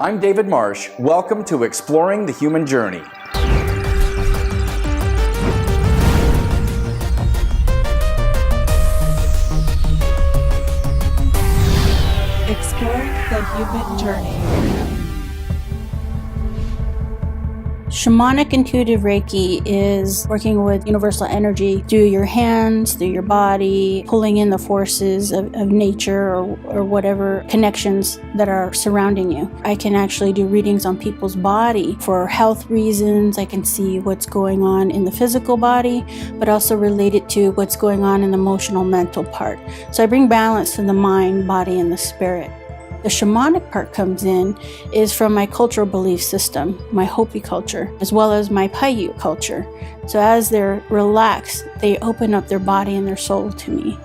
I'm David Marsh. Welcome to Exploring the Human Journey. Exploring the Human Journey. Shamanic intuitive Reiki is working with universal energy through your hands, through your body, pulling in the forces of nature or whatever connections that are surrounding you. I can actually do readings on people's body for health reasons. I can see what's going on in the physical body, but also relate it to what's going on in the emotional, mental part. So I bring balance to the mind, body, and the spirit. The shamanic part comes in is from my cultural belief system, my Hopi culture, as well as my Paiute culture. So as they're relaxed, they open up their body and their soul to me.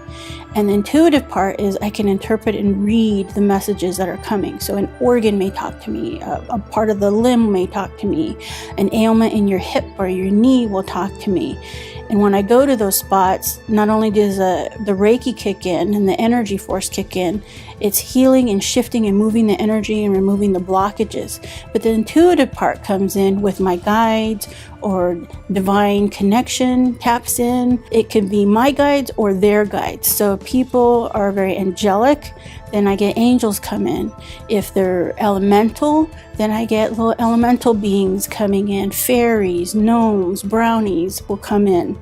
And the intuitive part is I can interpret and read the messages that are coming. So an organ may talk to me, a part of the limb may talk to me, an ailment in your hip or your knee will talk to me. And when I go to those spots, not only does the Reiki kick in and the energy force kick in, it's healing and shifting and moving the energy and removing the blockages. But the intuitive part comes in with my guides or divine connection taps in. It can be my guides or their guides. So if people are very angelic, then I get angels come in. If they're elemental, then I get little elemental beings coming in. Fairies, gnomes, brownies will come in.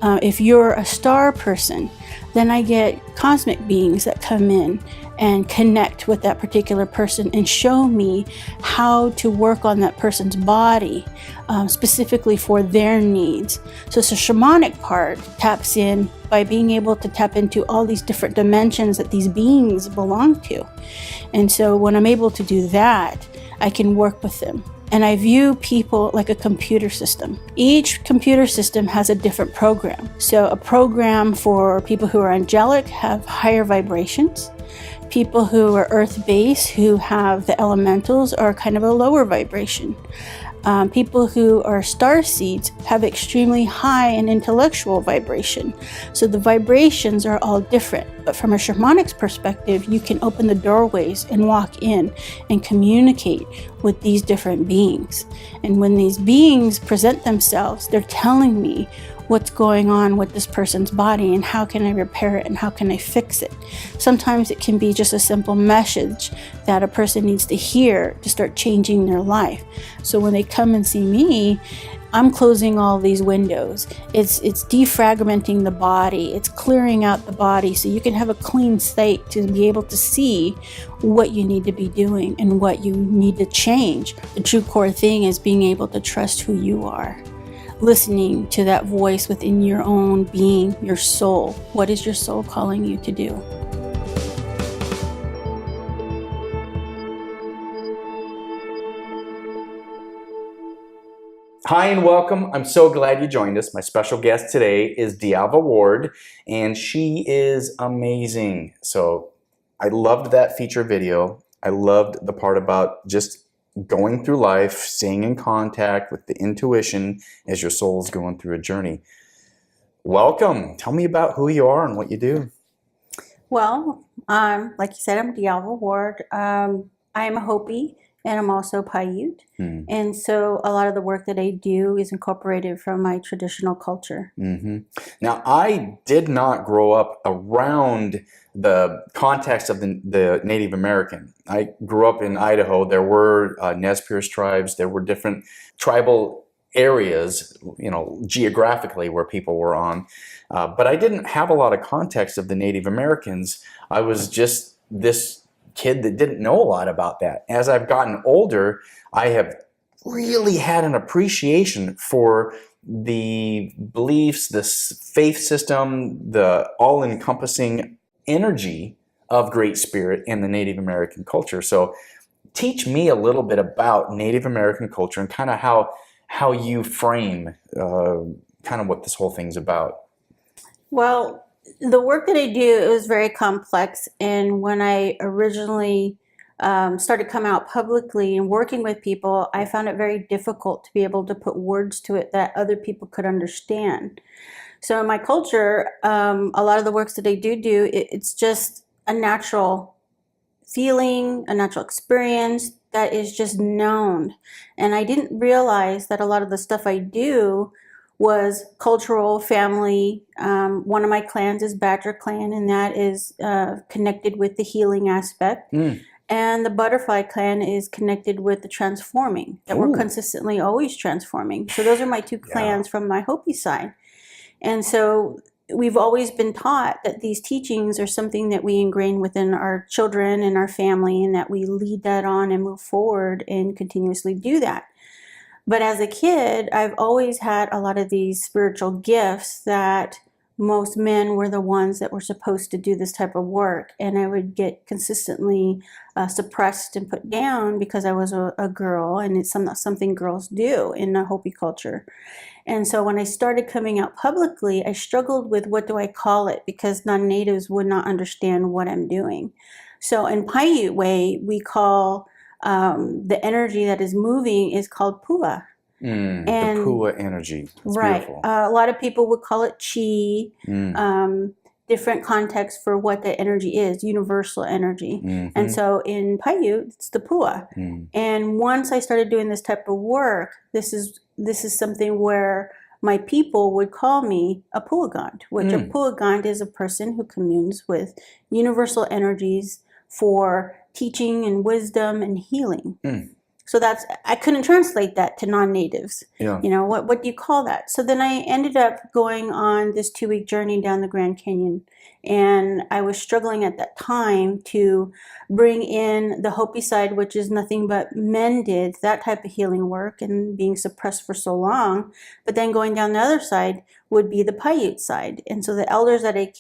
If you're a star person, then I get cosmic beings that come in and connect with that particular person and show me how to work on that person's body specifically for their needs. So the shamanic part taps in by being able to tap into all these different dimensions that these beings belong to. And so when I'm able to do that, I can work with them. And I view people like a computer system. Each computer system has a different program. So a program for people who are angelic have higher vibrations. People who are earth-based, who have the elementals, are kind of a lower vibration. People who are star seeds have extremely high and intellectual vibration. So the vibrations are all different. But from a shamanic's perspective, you can open the doorways and walk in and communicate with these different beings. And when these beings present themselves, they're telling me what's going on with this person's body and how can I repair it and how can I fix it. Sometimes it can be just a simple message that a person needs to hear to start changing their life. So when they come and see me, I'm closing all these windows. It's defragmenting the body. It's clearing out the body so you can have a clean slate to be able to see what you need to be doing and what you need to change. The true core thing is being able to trust who you are. Listening to that voice within your own being, your soul. What is your soul calling you to do? Hi and welcome. I'm so glad you joined us. My special guest today is Alva Ward, and she is amazing. So I loved that feature video. I loved the part about just going through life, staying in contact with the intuition as your soul's going through a journey. Welcome. Tell me about who you are and what you do. Well, like you said, I'm Alva Ward. I am a Hopi and I'm also Paiute. And so a lot of the work that I do is incorporated from my traditional culture. Now, I did not grow up around the context of the Native American. I grew up in Idaho. There were Nez Perce tribes. There were different tribal areas, geographically where people were on. But I didn't have a lot of context of the Native Americans. I was just this kid that didn't know a lot about that. As I've gotten older, I have really had an appreciation for the beliefs, the faith system, the all-encompassing energy of Great Spirit in the Native American culture. So teach me a little bit about Native American culture and kind of how you frame kind of what this whole thing's about. Well, the work that I do is very complex, and when I originally started coming out publicly and working with people, I found it very difficult to be able to put words to it that other people could understand. So in my culture, a lot of the works that I do, it's just a natural feeling, a natural experience that is just known. And I didn't realize that a lot of the stuff I do was cultural, family. One of my clans is Badger Clan, and that is connected with the healing aspect. And the Butterfly Clan is connected with the transforming, that we're consistently always transforming. So those are my two clans from my Hopi side. And so we've always been taught that these teachings are something that we ingrain within our children and our family, and that we lead that on and move forward and continuously do that. But as a kid, I've always had a lot of these spiritual gifts that most men were the ones that were supposed to do this type of work. And I would get consistently suppressed and put down because I was a girl, and it's something girls do in the Hopi culture. And so when I started coming out publicly, I struggled with what do I call it, because non-natives would not understand what I'm doing. So in Paiute way, we call the energy that is moving is called pua. The pua energy. That's right. beautiful. A lot of people would call it chi. Different context for what that energy is, universal energy. And so in Paiute, it's the pua. And once I started doing this type of work, this is something where my people would call me a puagant, which a puagant is a person who communes with universal energies for teaching and wisdom and healing. So I couldn't translate that to non-natives. You know, what do you call that? So then I ended up going on this 2-week journey down the Grand Canyon. And I was struggling at that time to bring in the Hopi side, which is nothing but men did that type of healing work and being suppressed for so long. But then going down the other side would be the Paiute side. And so the elders that I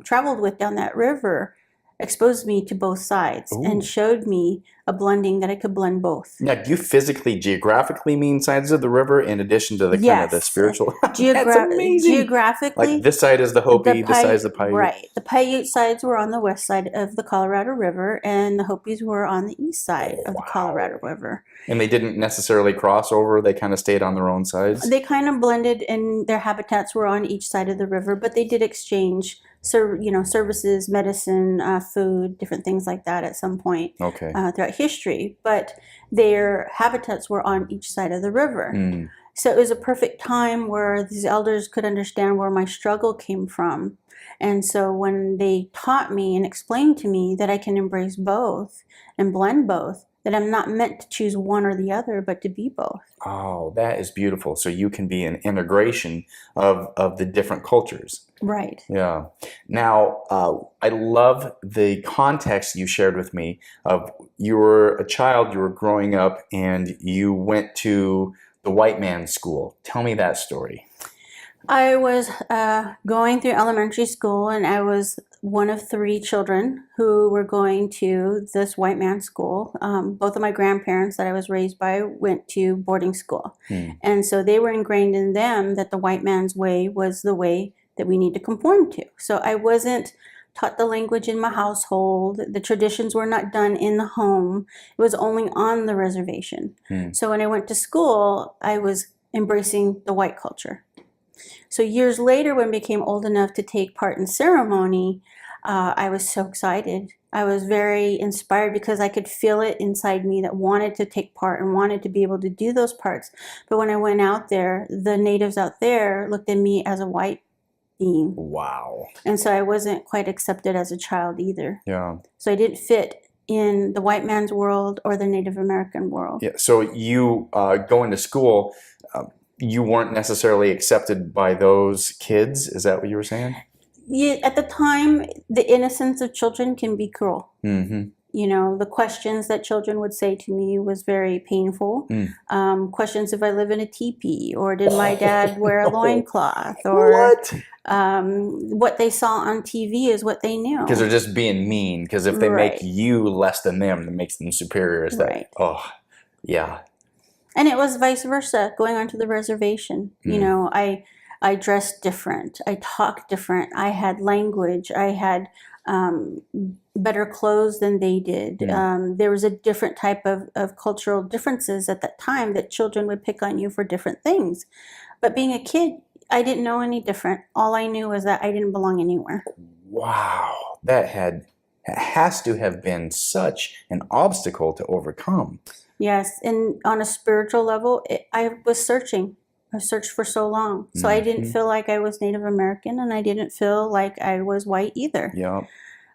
traveled with down that river exposed me to both sides and showed me a blending that I could blend both. Now, do you physically, geographically mean sides of the river in addition to the kind of the spiritual? That's amazing. Geographically, like this side is the Hopi, this side is the Paiute. Right. The Paiute sides were on the west side of the Colorado River, and the Hopis were on the east side of the Colorado River. And they didn't necessarily cross over. They kind of stayed on their own sides. They kind of blended, and their habitats were on each side of the river, but they did exchange services, medicine, food, different things like that at some point throughout history. But their habitats were on each side of the river. So it was a perfect time where these elders could understand where my struggle came from. And so when they taught me and explained to me that I can embrace both and blend both, that I'm not meant to choose one or the other, but to be both. Oh, that is beautiful. So you can be an integration of the different cultures. Right. Yeah. Now, I love the context you shared with me of you were a child, you were growing up, and you went to the white man's school. Tell me that story. I was going through elementary school, and I was one of 3 children who were going to this white man's school. Both of my grandparents that I was raised by went to boarding school. And so they were ingrained in them that the white man's way was the way that we need to conform to. So I wasn't taught the language in my household. The traditions were not done in the home. It was only on the reservation. So when I went to school, I was embracing the white culture. So years later, when I became old enough to take part in ceremony, I was so excited. I was very inspired because I could feel it inside me that wanted to take part and wanted to be able to do those parts. But when I went out there, the natives out there looked at me as a white being. Wow. And so I wasn't quite accepted as a child either. Yeah. So I didn't fit in the white man's world or the Native American world. Yeah. So you going to school, you weren't necessarily accepted by those kids. Is that what you were saying? Yeah, at the time, the innocence of children can be cruel. You know, the questions that children would say to me was very painful. Questions if I live in a teepee, or did my dad wear a loincloth, or what they saw on TV is what they knew. Because they're just being mean. Because if they make you less than them, it makes them superior. Is that? Oh, yeah. And it was vice versa, going onto the reservation. You know, I dressed different. I talked different. I had language. I had better clothes than they did. There was a different type of cultural differences at that time that children would pick on you for different things. But being a kid, I didn't know any different. All I knew was that I didn't belong anywhere. Wow. That had It has to have been such an obstacle to overcome. Yes, and on a spiritual level, I was searching. I searched for so long. So I didn't feel like I was Native American, and I didn't feel like I was white either. Yeah.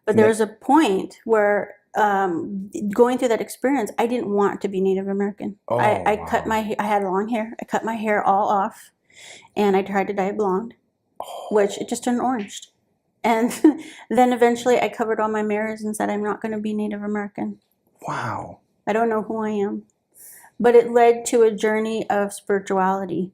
But there was a point where going through that experience, I didn't want to be Native American. Oh, I wow. cut I had long hair. I cut my hair all off, and I tried to dye it blonde, which it just turned orange. And then eventually I covered all my mirrors and said, I'm not going to be Native American. Wow. I don't know who I am. But it led to a journey of spirituality,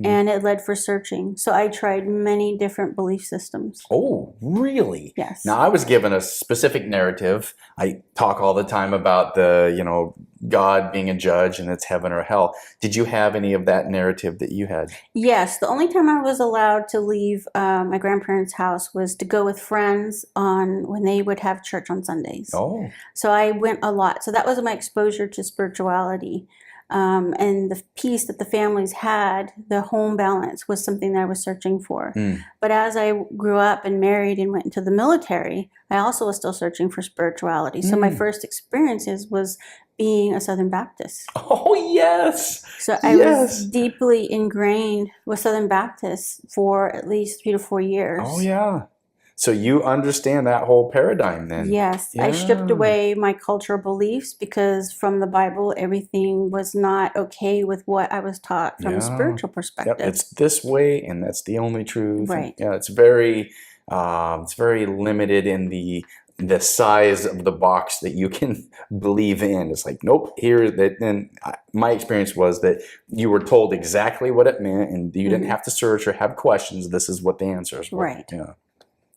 and it led for searching. So I tried many different belief systems. Oh, really? Yes. Now, I was given a specific narrative. I talk all the time about the, God being a judge and it's heaven or hell. Did you have any of that narrative that you had? Yes. The only time I was allowed to leave my grandparents' house was to go with friends when they would have church on Sundays. Oh. So I went a lot. So that was my exposure to spirituality. And the peace that the families had, the home balance, was something that I was searching for. But as I grew up and married and went into the military, I also was still searching for spirituality. So my first experiences was being a Southern Baptist. Oh, yes. So I was deeply ingrained with Southern Baptists for at least 3 to 4 years. Oh, yeah. So you understand that whole paradigm then? Yes. Yeah. I stripped away my cultural beliefs because from the Bible, everything was not okay with what I was taught from a spiritual perspective. Yep. It's this way and that's the only truth. Right. Yeah, it's very limited in the size of the box that you can believe in. It's like, nope, here that. And my experience was that you were told exactly what it meant and you didn't have to search or have questions. This is what the answers were. Right. Yeah.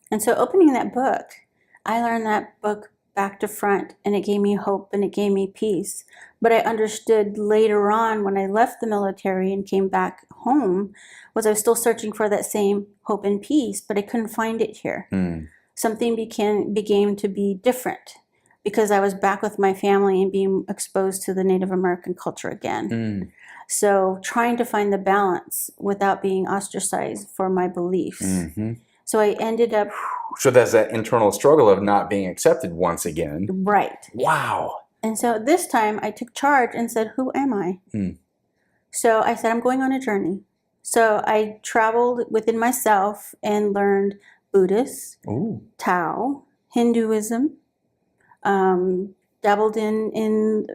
And so opening that book, I learned that book back to front, and it gave me hope and it gave me peace. But I understood later on when I left the military and came back home, was I was still searching for that same hope and peace, but I couldn't find it here. Something began to be different because I was back with my family and being exposed to the Native American culture again. So trying to find the balance without being ostracized for my beliefs. So I ended up... So there's that internal struggle of not being accepted once again. Right. Wow. And so this time I took charge and said, who am I? So I said, I'm going on a journey. So I traveled within myself and learned Buddhist, Tao, Hinduism, dabbled in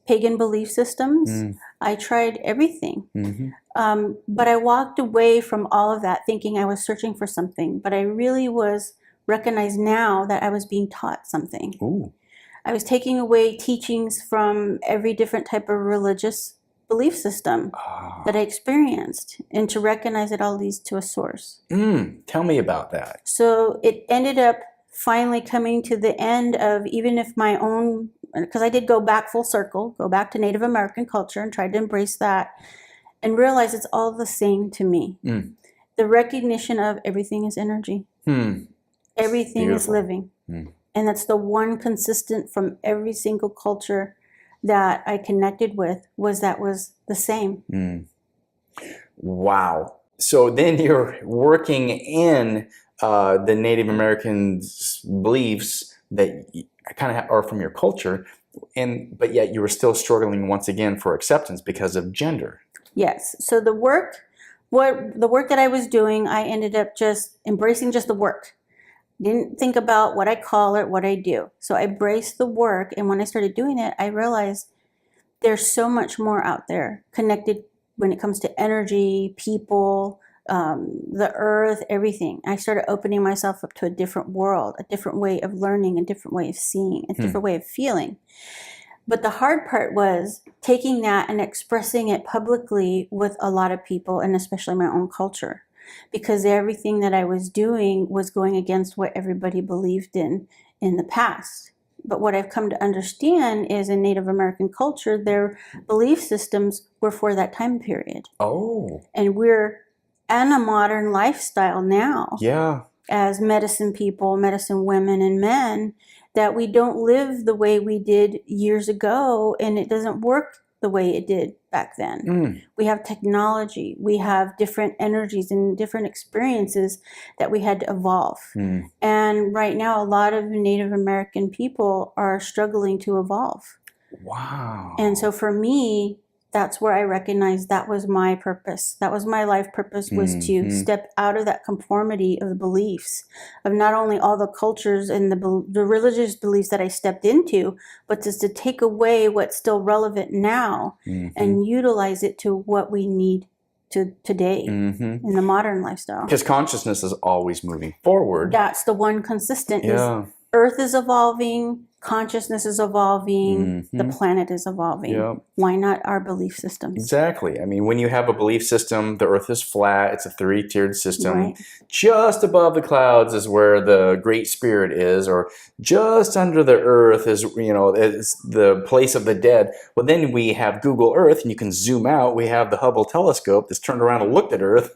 pagan belief systems. I tried everything. But I walked away from all of that thinking I was searching for something. But I really was recognized now that I was being taught something. I was taking away teachings from every different type of religious belief system that I experienced, and to recognize it all leads to a source. Tell me about that. So it ended up finally coming to the end of, even if my own, because I did go back full circle, go back to Native American culture and tried to embrace that and realize it's all the same to me. The recognition of everything is energy. Everything is living. And that's the one consistent from every single culture that I connected with, was the same. Wow. So then you're working in the Native Americans' beliefs that kind of are from your culture, but yet you were still struggling once again for acceptance because of gender. Yes. So the work that I was doing, I ended up just embracing just the work. Didn't think about what I call it, what I do. So I embraced the work, and when I started doing it, I realized there's so much more out there connected when it comes to energy, people, the earth, everything. I started opening myself up to a different world, a different way of learning, a different way of seeing, a different way of feeling. But the hard part was taking that and expressing it publicly with a lot of people, and especially my own culture, because everything that I was doing was going against what everybody believed in the past. But what I've come to understand is in Native American culture, their belief systems were for that time period. And we're in a modern lifestyle now. As medicine people, medicine women and men, that we don't live the way we did years ago, and it doesn't work the way it did back then. We have technology. We have different energies and different experiences that we had to evolve. And right now, a lot of Native American people are struggling to evolve. Wow. And so for me, that's where I recognized that was my purpose. That was my life purpose, was to step out of that conformity of the beliefs of not only all the cultures and the religious beliefs that I stepped into, but just to take away what's still relevant now and utilize it to what we need to today in the modern lifestyle. Because consciousness is always moving forward. That's the one consistent. Is Earth is evolving, consciousness is evolving, the planet is evolving. Why not our belief systems? Exactly. I mean, when you have a belief system, the Earth is flat, it's a three-tiered system. Just above the clouds is where the Great Spirit is, or just under the Earth is, is the place of the dead. Well, then we have Google Earth, and you can zoom out. We have the Hubble telescope that's turned around and looked at Earth.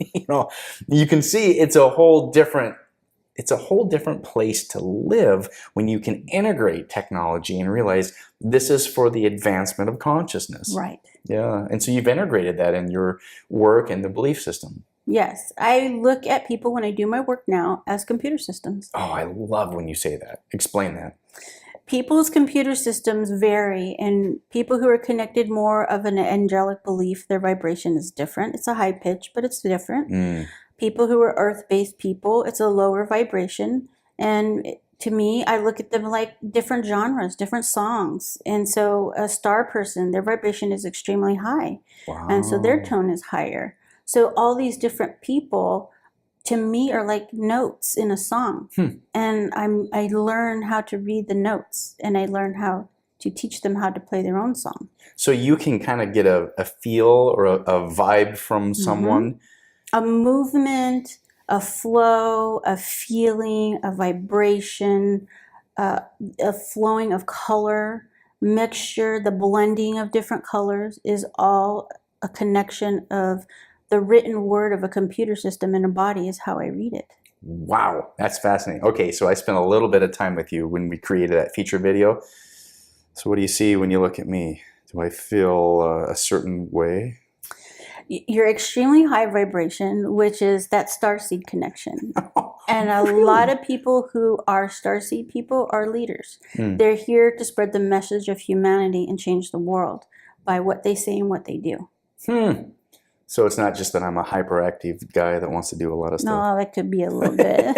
You can see it's a whole different place to live when you can integrate technology and realize this is for the advancement of consciousness. Right. Yeah. And so you've integrated that in your work and the belief system. Yes. I look at people when I do my work now as computer systems. Oh, I love when you say that. Explain that. People's computer systems vary, and people who are connected more of an angelic belief, their vibration is different. It's a high pitch, but it's different. People who are earth-based people, it's a lower vibration. And to me, I look at them like different genres, different songs. And so a star person, their vibration is extremely high. Wow. And so their tone is higher. So all these different people, to me, are like notes in a song. And I learn how to read the notes, and I learn how to teach them how to play their own song. So you can kind of get a feel or a vibe from someone. A movement, a flow, a feeling, a vibration, a flowing of color, mixture, the blending of different colors is all a connection of the written word of a computer system in a body is how I read it. Wow, that's fascinating. Okay, so I spent a little bit of time with you when we created that feature video. So what do you see when you look at me? Do I feel a certain way? You're extremely high vibration, which is that starseed connection. And a lot of people who are starseed people are leaders. They're here to spread the message of humanity and change the world by what they say and what they do. So it's not just that I'm a hyperactive guy that wants to do a lot of stuff. No, that could be a little bit.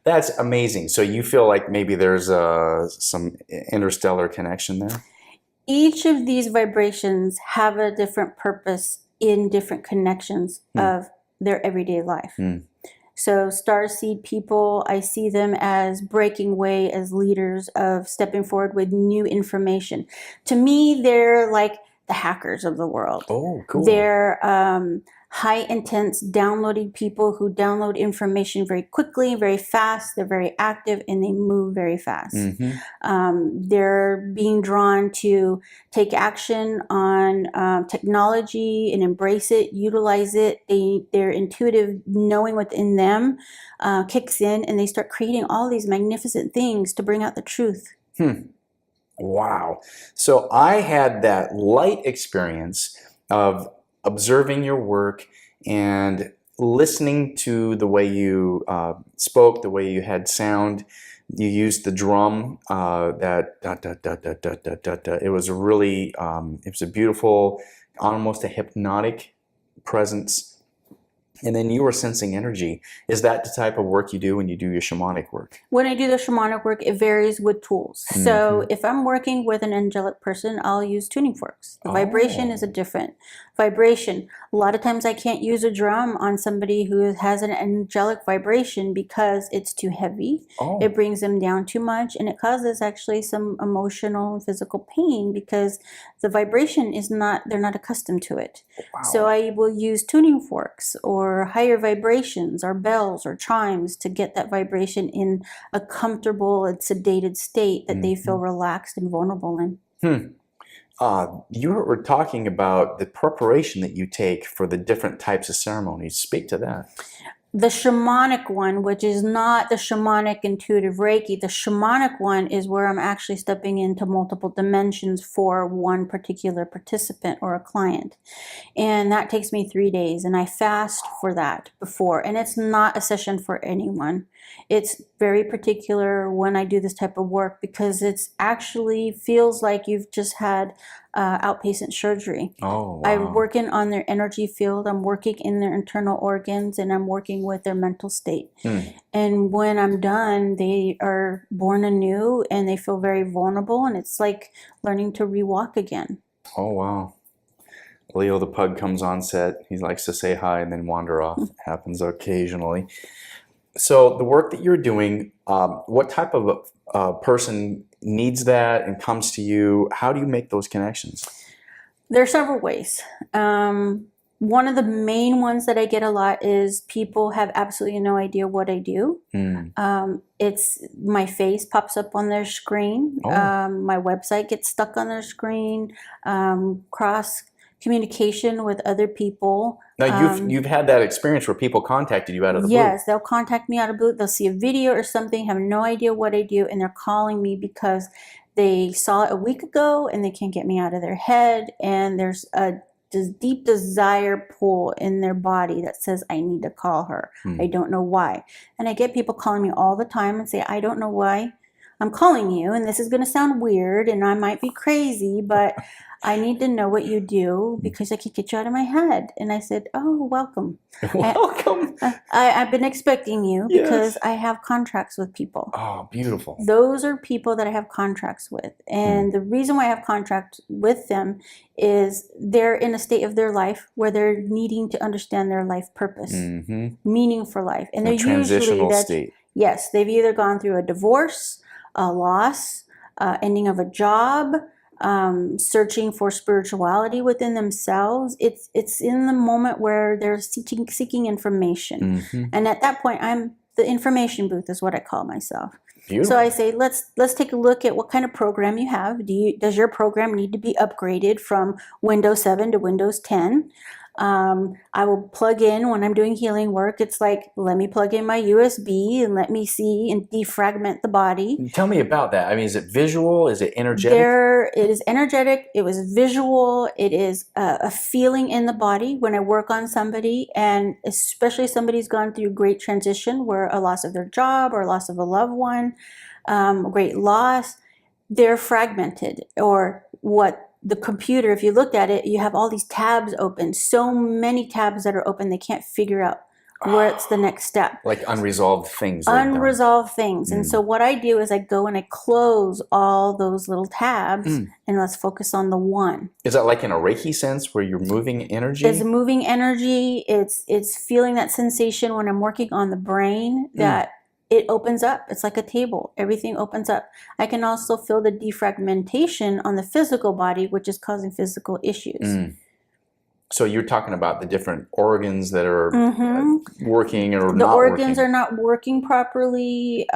That's amazing. So you feel like maybe there's some interstellar connection there? Each of these vibrations have a different purpose in different connections of their everyday life. So starseed people, I see them as breaking way as leaders of stepping forward with new information. To me, they're like the hackers of the world. Oh, cool. They're high intense downloading people who download information very quickly, very fast. They're very active and they move very fast. They're being drawn to take action on technology and embrace it, utilize it. Their intuitive knowing within them kicks in, and they start creating all these magnificent things to bring out the truth. Wow. So I had that light experience of observing your work and listening to the way you spoke, the way you had sound. You used the drum, that da, da, da, da, da, da, da, da. It was really, it was a beautiful, almost a hypnotic presence. And then you were sensing energy. Is that the type of work you do when you do your shamanic work? When I do the shamanic work, it varies with tools. So if I'm working with an angelic person, I'll use tuning forks. The vibration is a different vibration. A lot of times I can't use a drum on somebody who has an angelic vibration because it's too heavy. It brings them down too much, and it causes actually some emotional and physical pain because the vibration is not, they're not accustomed to it. So I will use tuning forks or higher vibrations or bells or chimes to get that vibration in a comfortable and sedated state that they feel relaxed and vulnerable in. You were talking about the preparation that you take for the different types of ceremonies. Speak to that. The shamanic one, which is not the shamanic intuitive Reiki, the shamanic one is where I'm actually stepping into multiple dimensions for one particular participant or a client. And that takes me 3 days, and I fast for that before. And it's not a session for anyone. It's very particular when I do this type of work because it's actually feels like you've just had outpatient surgery. Oh, wow. I'm working on their energy field, I'm working in their internal organs, and I'm working with their mental state. And when I'm done, they are born anew and they feel very vulnerable, and it's like learning to rewalk again. Oh, wow. Leo the pug comes on set. He likes to say hi and then wander off. Happens occasionally. So the work that you're doing, what type of person needs that and comes to you? How do you make those connections? There are several ways. One of the main ones that I get a lot is people have absolutely no idea what I do. It's my face pops up on their screen. My website gets stuck on their screen. Cross communication with other people. Now you've had that experience where people contacted you out of the blue. Yes, they'll contact me out of the blue. They'll see a video or something, have no idea what I do, and they're calling me because they saw it a week ago and they can't get me out of their head, and there's a deep desire pull in their body that says, I need to call her. I don't know why. And I get people calling me all the time and say, I don't know why I'm calling you, and this is going to sound weird and I might be crazy, but I need to know what you do because I can get you out of my head. And I said, oh, welcome. Welcome. I've been expecting you because I have contracts with people. Oh, beautiful. Those are people that I have contracts with. And the reason why I have contracts with them is they're in a state of their life where they're needing to understand their life purpose, meaning for life. And they're transitional usually state. Yes, they've either gone through a divorce, a loss, ending of a job, searching for spirituality within themselves. It's in the moment where they're seeking information. And at that point, I'm the information booth is what I call myself. Beautiful. So I say, let's take a look at what kind of program you have. Does your program need to be upgraded from Windows 7 to Windows 10? I will plug in when I'm doing healing work. It's like, let me plug in my USB and let me see and defragment the body. Tell me about that. I mean, is it visual? Is it energetic? It is energetic. It was visual. It is a feeling in the body when I work on somebody, and especially somebody's gone through great transition where a loss of their job or loss of a loved one, great loss, they're fragmented, or what the computer, if you looked at it, you have all these tabs open, so many tabs that are open, they can't figure out what's the next step. Like unresolved things. Unresolved things. And so what I do is I go and I close all those little tabs and let's focus on the one. Is that like in a Reiki sense where you're moving energy? It's moving energy. It's feeling that sensation when I'm working on the brain that it opens up. It's like a table. Everything opens up. I can also feel the defragmentation on the physical body, which is causing physical issues. So you're talking about the different organs that are working or not working. The organs are not working properly.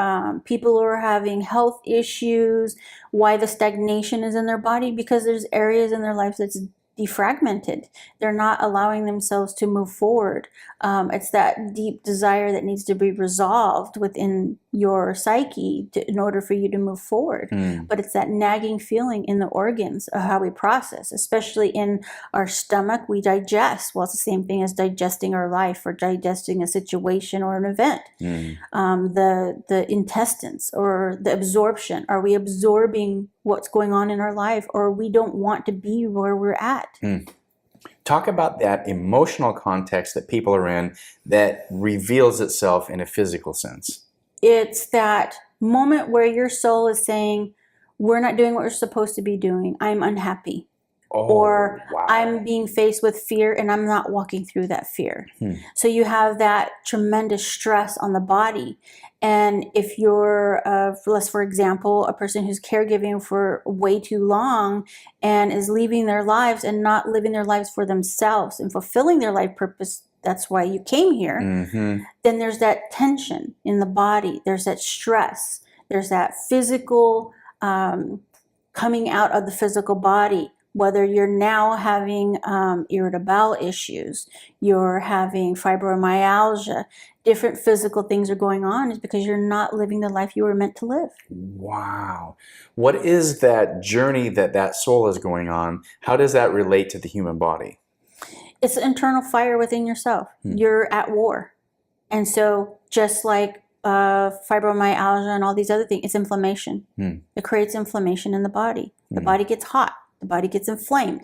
People are having health issues. Why the stagnation is in their body? Because there's areas in their life that's defragmented. They're not allowing themselves to move forward. It's that deep desire that needs to be resolved within your psyche in order for you to move forward. But it's that nagging feeling in the organs of how we process, especially in our stomach. We digest. Well, it's the same thing as digesting our life or digesting a situation or an event. The intestines or the absorption. Are we absorbing what's going on in our life, or we don't want to be where we're at? Talk about that emotional context that people are in that reveals itself in a physical sense. It's that moment where your soul is saying, we're not doing what we're supposed to be doing. I'm unhappy. Or I'm being faced with fear and I'm not walking through that fear. So you have that tremendous stress on the body. And if you're, for example, a person who's caregiving for way too long and is leaving their lives and not living their lives for themselves and fulfilling their life purpose, that's why you came here, then there's that tension in the body. There's that stress. There's that physical coming out of the physical body. whether you're now having irritable bowel issues, you're having fibromyalgia, different physical things are going on, is because you're not living the life you were meant to live. Wow. What is that journey that soul is going on? How does that relate to the human body? It's an internal fire within yourself. You're at war. And so just like fibromyalgia and all these other things, it's inflammation. It creates inflammation in the body. The body gets hot. The body gets inflamed.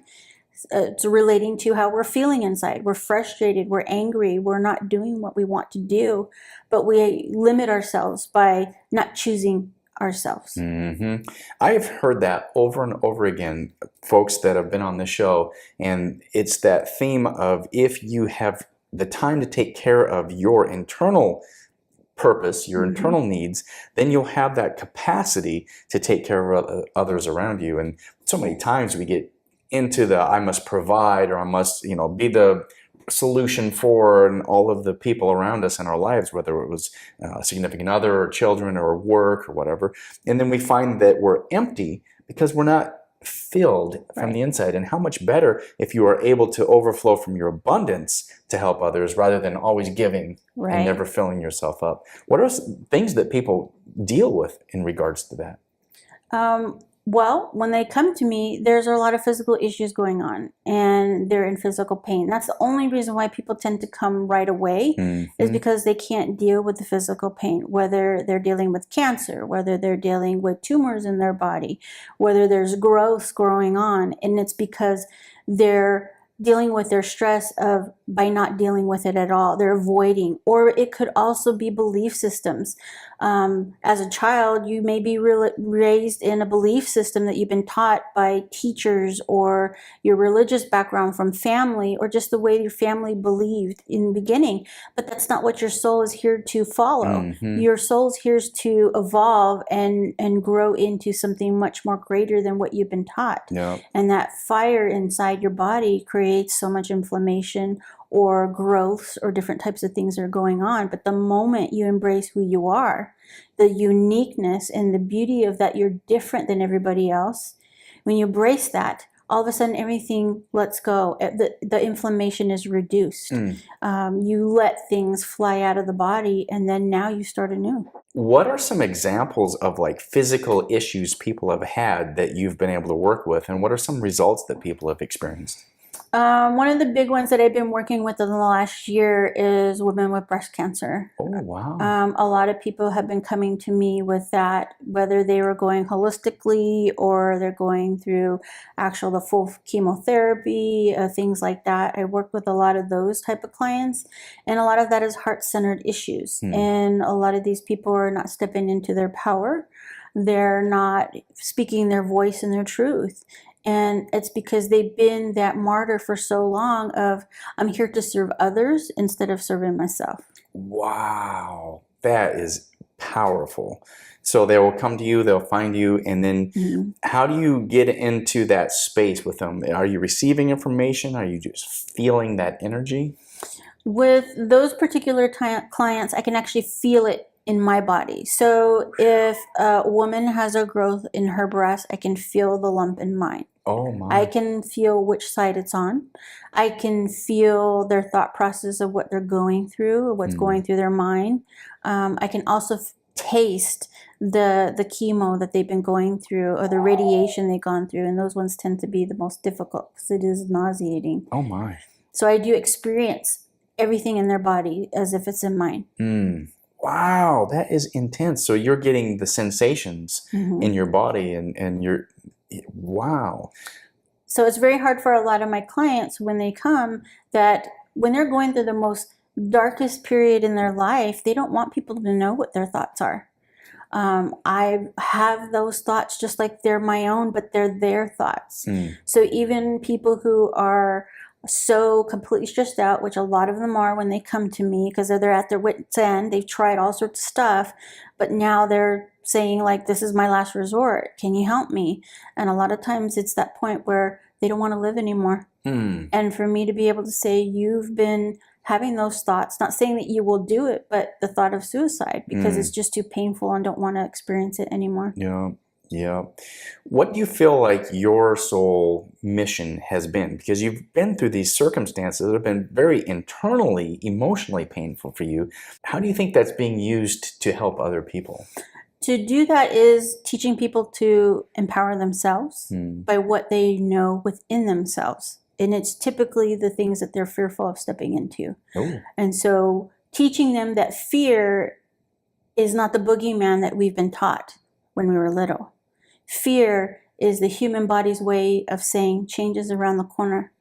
It's relating to how we're feeling inside. We're frustrated. We're angry. We're not doing what we want to do, but we limit ourselves by not choosing ourselves. I've heard that over and over again, folks that have been on the show, and it's that theme of if you have the time to take care of your internal purpose, your internal needs, then you'll have that capacity to take care of others around you. And so many times we get into the I must provide, or I must, be the solution for and all of the people around us in our lives, whether it was a significant other or children or work or whatever. And then we find that we're empty because we're not filled from the inside. And how much better if you are able to overflow from your abundance to help others rather than always giving and never filling yourself up. What are things that people deal with in regards to that? Well, when they come to me, there's a lot of physical issues going on and they're in physical pain. That's the only reason why people tend to come right away is because they can't deal with the physical pain, whether they're dealing with cancer, whether they're dealing with tumors in their body, whether there's growths growing on. And it's because they're dealing with their stress of by not dealing with it at all. They're avoiding, or it could also be belief systems. As a child, you may be raised in a belief system that you've been taught by teachers or your religious background from family, or just the way your family believed in the beginning. But that's not what your soul is here to follow. Your soul's here to evolve and grow into something much more greater than what you've been taught. And that fire inside your body creates so much inflammation or growths or different types of things that are going on. But the moment you embrace who you are, the uniqueness and the beauty of that you're different than everybody else, when you embrace that, all of a sudden everything lets go. The inflammation is reduced. You let things fly out of the body, and then now you start anew. What are some examples of like physical issues people have had that you've been able to work with, and what are some results that people have experienced? One of the big ones that I've been working with in the last year is women with breast cancer. Oh, wow. A lot of people have been coming to me with that, whether they were going holistically or they're going through the full chemotherapy, things like that. I work with a lot of those type of clients, and a lot of that is heart-centered issues. And a lot of these people are not stepping into their power. They're not speaking their voice and their truth. And it's because they've been that martyr for so long of, I'm here to serve others instead of serving myself. Wow, that is powerful. So they will come to you, they'll find you, and then how do you get into that space with them? Are you receiving information? Are you just feeling that energy? With those particular clients, I can actually feel it in my body. So if a woman has a growth in her breast, I can feel the lump in mine. Oh my. I can feel which side it's on. I can feel their thought process of what they're going through, or what's going through their mind. I can also taste the chemo that they've been going through, or the radiation they've gone through, and those ones tend to be the most difficult because it is nauseating. Oh my. So I do experience everything in their body as if it's in mine. Wow, that is intense. So you're getting the sensations in your body, and you're, wow. So it's very hard for a lot of my clients when they come, that when they're going through the most darkest period in their life, they don't want people to know what their thoughts are. I have those thoughts just like they're my own, but they're their thoughts. So even people who are so completely stressed out, which a lot of them are when they come to me, because they're at their wit's end, they've tried all sorts of stuff, but now they're saying like, this is my last resort, can you help me? And a lot of times it's that point where they don't want to live anymore. And for me to be able to say, you've been having those thoughts, not saying that you will do it, but the thought of suicide, because it's just too painful and don't want to experience it anymore. Yeah. Yeah. What do you feel like your soul mission has been? Because you've been through these circumstances that have been very internally, emotionally painful for you. How do you think that's being used to help other people? To do that is teaching people to empower themselves Hmm. by what they know within themselves. And it's typically the things that they're fearful of stepping into. Oh, And so teaching them that fear is not the boogeyman that we've been taught when we were little. Fear is the human body's way of saying change is around the corner,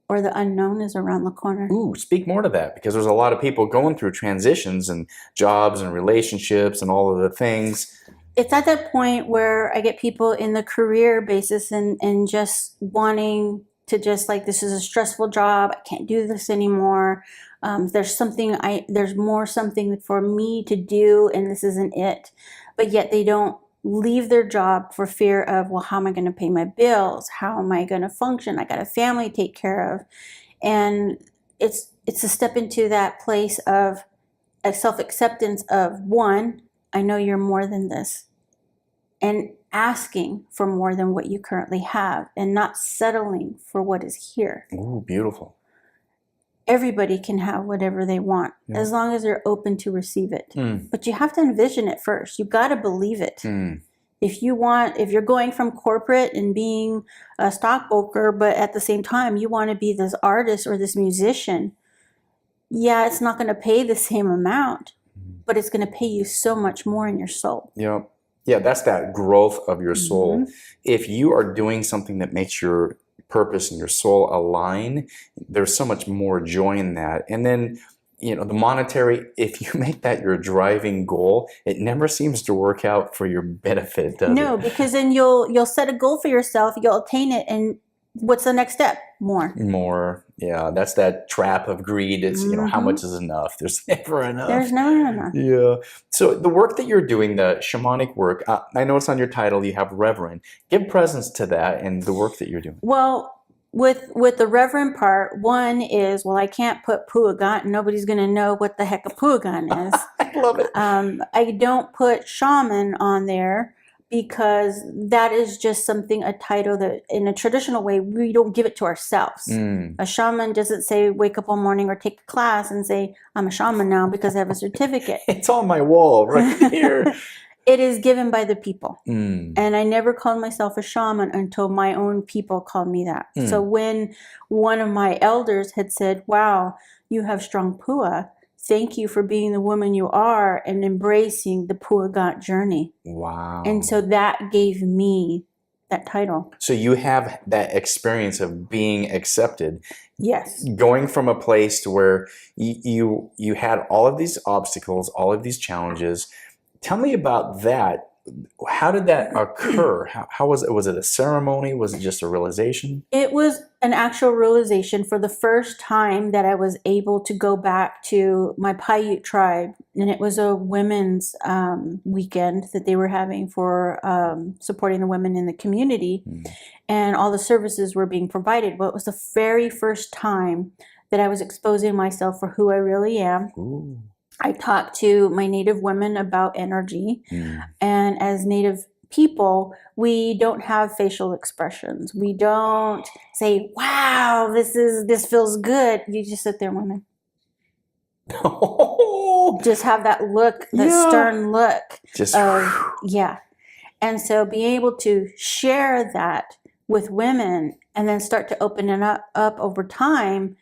or the unknown is around the corner. ooh, speak more to that, because there's a lot of people going through transitions and jobs and relationships and all of the things. It's at that point where I get people in the career basis and just wanting to just like, this is a stressful job. I can't do this anymore. There's more something for me to do, and this isn't it. But yet they don't leave their job for fear of, well, how am I going to pay my bills? How am I going to function? I got a family to take care of. And it's a step into that place of a self-acceptance of, one, I know you're more than this, and asking for more than what you currently have and not settling for what is here. Ooh, beautiful. Everybody can have whatever they want, Yeah. as long as they're open to receive it. Mm. But you have to envision it first. You've got to believe it. Mm. If you're going from corporate and being a stockbroker, but at the same time you want to be this artist or this musician, yeah, it's not going to pay the same amount, but it's going to pay you so much more in your soul. Yeah. Yeah, that's that growth of your soul. Mhm. If you are doing something that makes your purpose and your soul align, there's so much more joy in that. And then, the monetary, if you make that your driving goal, it never seems to work out for your benefit, does No, it? because then you'll set a goal for yourself, you'll attain it, and what's the next step? More. More. Yeah, that's that trap of greed. It's, how Mhm. much is enough? There's never enough. There's never enough. Yeah. So the work that you're doing, the shamanic work, I know it's on your title, you have Reverend. Give presence to that and the work that you're doing. Well, with the reverend part, one is, well, I can't put Puagan, nobody's going to know what the heck a Puagan is. I love it. I don't put shaman on there because that is just a title that in a traditional way, we don't give it to ourselves. Mm. A shaman doesn't say, wake up one morning or take a class and say, I'm a shaman now because I have a certificate. It's on my wall right here. It is given by the people. Mm. And I never called myself a shaman until my own people called me that. Mm. So when one of my elders had said, wow, you have strong pua, thank you for being the woman you are and embracing the Puagat journey. Wow. And so that gave me that title. So you have that experience of being accepted, Yes. going from a place to where you had all of these obstacles, all of these challenges. Tell me about that. How did that occur? How was it? Was it a ceremony? Was it just a realization? It was an actual realization for the first time that I was able to go back to my Paiute tribe. And it was a women's weekend that they were having for supporting the women in the community. Mm. And all the services were being provided. But it was the very first time that I was exposing myself for who I really am. Ooh. I talked to my Native women about energy. Mm. And as Native people, we don't have facial expressions. We don't say, wow, this feels good. You just sit there, women. Just have that look, that Yeah. stern look Just of, yeah. And so being able to share that with women and then start to open it up over time,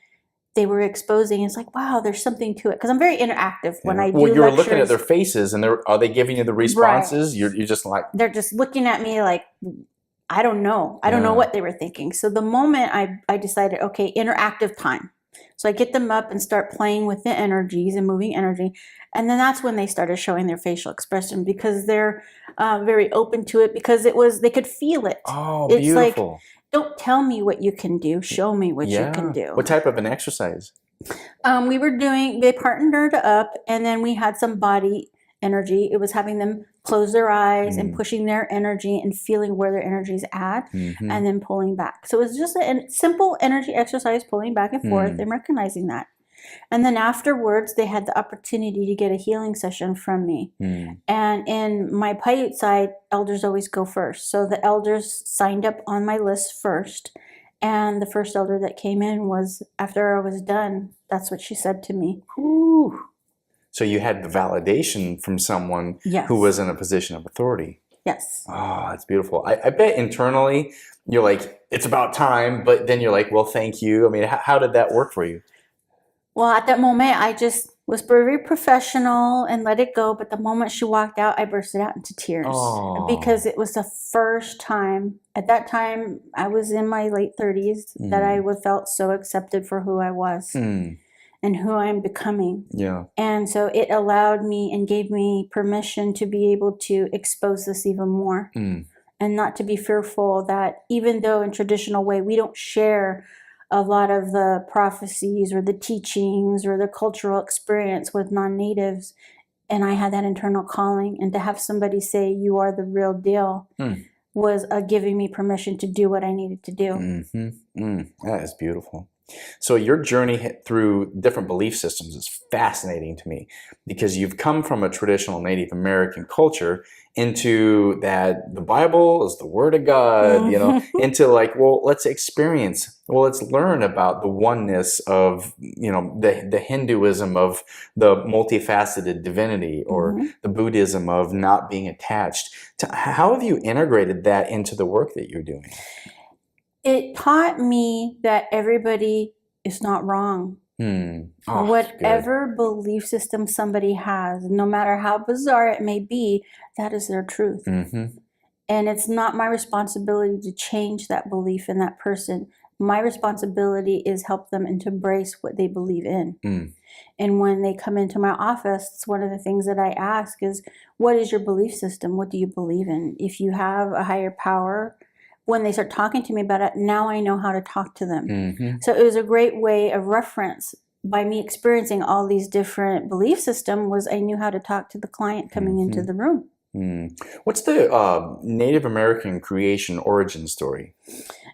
they were exposing. It's like, wow, there's something to it. Because I'm very interactive when I do well, you're lectures. looking at their faces, and are they giving you the responses? You're just like, They're just looking at me like, I don't know. I don't know Yeah. what they were thinking. So the moment I decided, okay, interactive time. So I get them up and start playing with the energies and moving energy. And then that's when they started showing their facial expression because they're very open to it because they could feel it. oh, It's beautiful. like, don't tell me what you can do. Show me what you can do. What type of an exercise? They partnered up and then we had some body energy. It was having them close their eyes and pushing their energy and feeling where their energy is at Mhm. and then pulling back. So it was just a simple energy exercise, pulling back and forth and recognizing that. And then afterwards, they had the opportunity to get a healing session from me. And in my Paiute side, elders always go first. So the elders signed up on my list first. And the first elder that came in was, after I was done, that's what she said to me. Whew. So you had the validation from someone Yes. who was in a position of authority. Yes. Oh, that's beautiful. I bet internally you're like, it's about time, but then you're like, well, thank you. I mean, how did that work for you? Well, at that moment, I just was very professional and let it go. But the moment she walked out, I bursted out into tears. Oh. Because it was the first time. At that time, I was in my late 30s that I felt so accepted for who I was and who I'm becoming. Yeah. And so it allowed me and gave me permission to be able to expose this even more and not to be fearful that even though in traditional way we don't share a lot of the prophecies or the teachings or the cultural experience with non-natives, and I had that internal calling, and to have somebody say you are the real deal was giving me permission to do what I needed to do. That is beautiful. So your journey through different belief systems is fascinating to me, because you've come from a traditional Native American culture into that the Bible is the Word of God, you know, into like, well, let's experience, well, let's learn about the oneness of, you know, the Hinduism of the multifaceted divinity, or the Buddhism of not being attached. How have you integrated that into the work that you're doing? It taught me that everybody is not wrong. Oh, whatever belief system somebody has, no matter how bizarre it may be, that is their truth. And it's not my responsibility to change that belief in that person. My responsibility is help them and to embrace what they believe in. And when they come into my office, it's one of the things that I ask is, what is your belief system? What do you believe in? If you have a higher power, when they start talking to me about it, now I know how to talk to them. So it was a great way of reference. By me experiencing all these different belief systems, was I knew how to talk to the client coming into the room. What's the Native American creation origin story?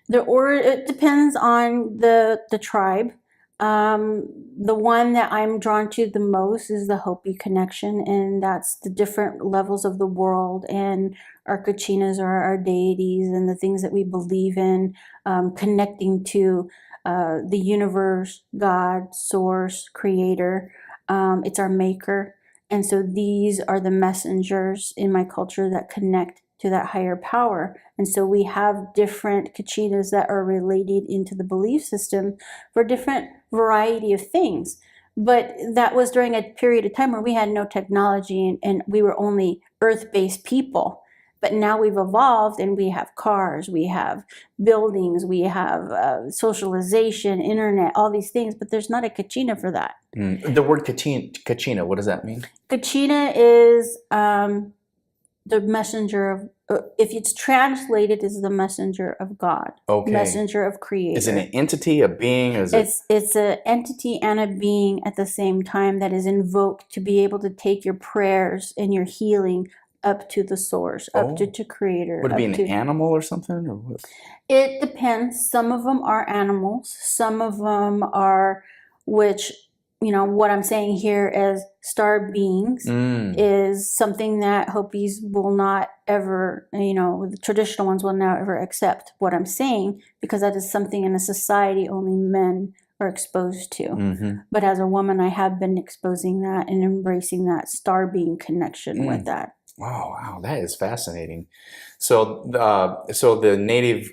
It depends on the tribe. The one that I'm drawn to the most is the Hopi Connection, and that's the different levels of the world, and our Kachinas are our deities and the things that we believe in, connecting to the universe, God, source, creator. It's our maker. And so these are the messengers in my culture that connect to that higher power. And so we have different Kachinas that are related into the belief system for different variety of things. But that was during a period of time where we had no technology and we were only earth-based people. But now we've evolved and we have cars, we have buildings, we have socialization, internet, all these things, but there's not a Kachina for that. The word Kachina, what does that mean? Kachina is the messenger of, if it's translated, is the messenger of God. Okay. Messenger of creator. Is it an entity, a being? It's an entity and a being at the same time that is invoked to be able to take your prayers and your healing up to the source, up to creator. Would it be an animal or something? Or what? It depends. Some of them are animals. Some of them are, which, you know, what I'm saying here as star beings is something that Hopis will not ever, you know, the traditional ones will never accept what I'm saying, because that is something in a society only men are exposed to. But as a woman, I have been exposing that and embracing that star being connection with that. Oh, wow, that is fascinating. So, so the Native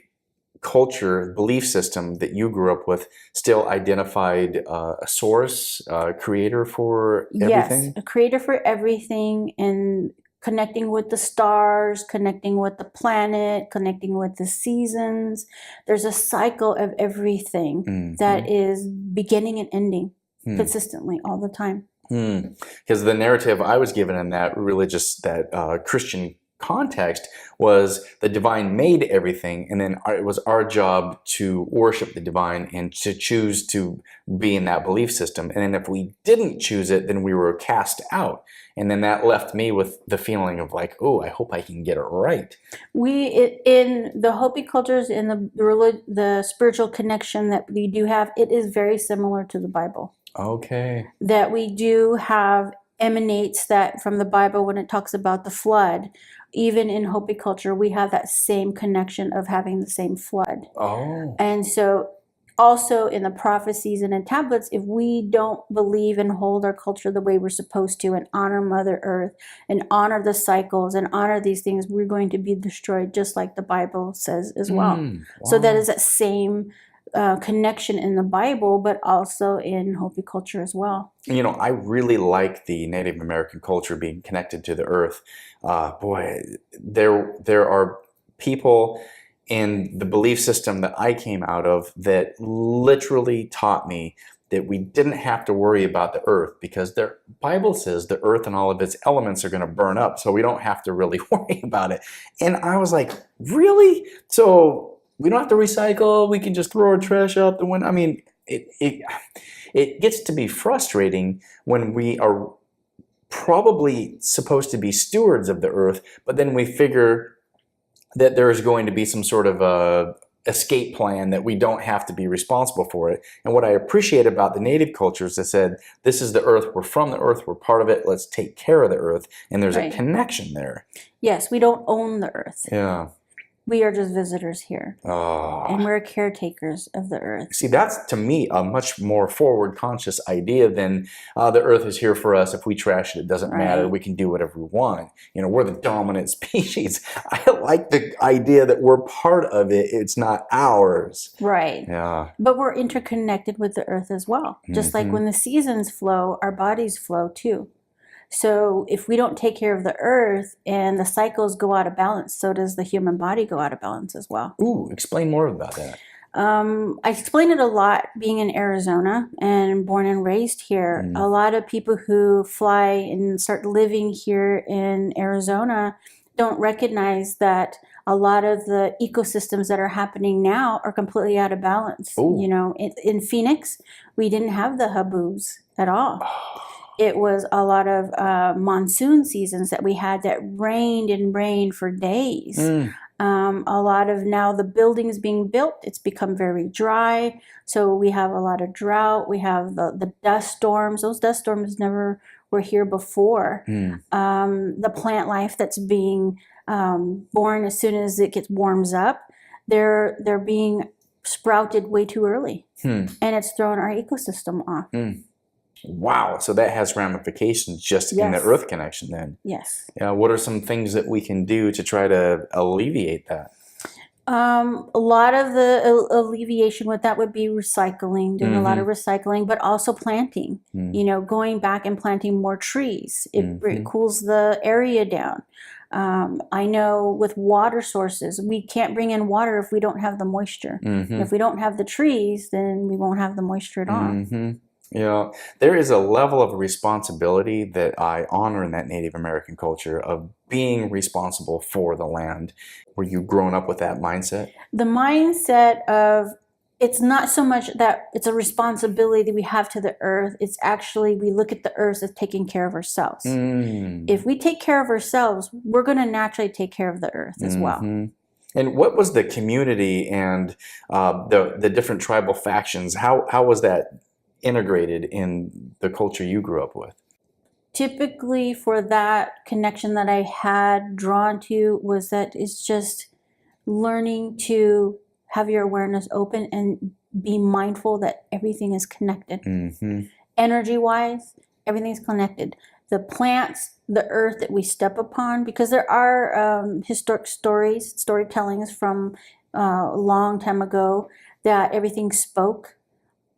culture belief system that you grew up with still identified a source, creator for everything? Yes, a creator for everything, and connecting with the stars, connecting with the planet, connecting with the seasons. There's a cycle of everything that is beginning and ending consistently all the time. Because the narrative I was given in that religious, that Christian context was the divine made everything, and then it was our job to worship the divine and to choose to be in that belief system. And then if we didn't choose it, then we were cast out. And then that left me with the feeling of like, oh, I hope I can get it right. In the Hopi cultures, in the spiritual connection that we do have, it is very similar to the Bible. Okay. that we do have emanates that from the Bible when it talks about the flood. Even in Hopi culture, we have that same connection of having the same flood. Oh. And so also in the prophecies and in tablets, if we don't believe and hold our culture the way we're supposed to and honor Mother Earth and honor the cycles and honor these things, we're going to be destroyed just like the Bible says as well. So that Wow. is that same connection in the Bible, but also in Hopi culture as well. You know, I really like the Native American culture being connected to the earth. Boy, there are people in the belief system that I came out of that literally taught me that we didn't have to worry about the earth because the Bible says the earth and all of its elements are going to burn up, so we don't have to really worry about it. And I was like, really? So we don't have to recycle? We can just throw our trash out the window? I mean, it gets to be frustrating when we are probably supposed to be stewards of the earth, but then we figure that there is going to be some sort of escape plan that we don't have to be responsible for it. And what I appreciate about the native cultures that said, this is the earth, we're from the earth, we're part of it, let's take care of the earth. And there's a connection there. Yes, we don't own the earth. Yeah. We are just visitors here. Oh. And we're caretakers of the earth. See, that's to me a much more forward conscious idea than the earth is here for us. If we trash it, it doesn't matter. We can do whatever we want. You know, we're the dominant species. I like the idea that we're part of it. It's not ours. Right. Yeah. But we're interconnected with the earth as well. Just like when the seasons flow, our bodies flow too. So if we don't take care of the earth and the cycles go out of balance, so does the human body go out of balance as well. Ooh, explain more about that. I explain it a lot being in Arizona and born and raised here. A lot of people who fly and start living here in Arizona don't recognize that a lot of the ecosystems that are happening now are completely out of balance. Ooh. You know, in Phoenix, we didn't have the haboos at all. It was a lot of monsoon seasons that we had that rained and rained for days. A lot of now the buildings being built, it's become very dry. So we have a lot of drought. We have the dust storms. Those dust storms never were here before. The plant life that's being born as soon as it gets warms up, they're being sprouted way too early. And it's throwing our ecosystem off. Wow, so that has ramifications just in the earth connection then. Yes. Yeah, what are some things that we can do to try to alleviate that? A lot of the alleviation with that would be recycling, doing a lot of recycling, but also planting. You know, going back and planting more trees. It cools the area down. I know with water sources, we can't bring in water if we don't have the moisture. If we don't have the trees, then we won't have the moisture at all. Yeah, there is a level of responsibility that I honor in that Native American culture of being responsible for the land. Were you growing up with that mindset? The mindset of it's not so much that it's a responsibility that we have to the earth. It's actually we look at the earth as taking care of ourselves. If we take care of ourselves, we're going to naturally take care of the earth as well. And what was the community and the different tribal factions? How was that integrated in the culture you grew up with? Typically for that connection that I had drawn to was that it's just learning to have your awareness open and be mindful that everything is connected. Energy-wise, everything's connected. The plants, the earth that we step upon, because there are historic storytellings from a long time ago that everything spoke.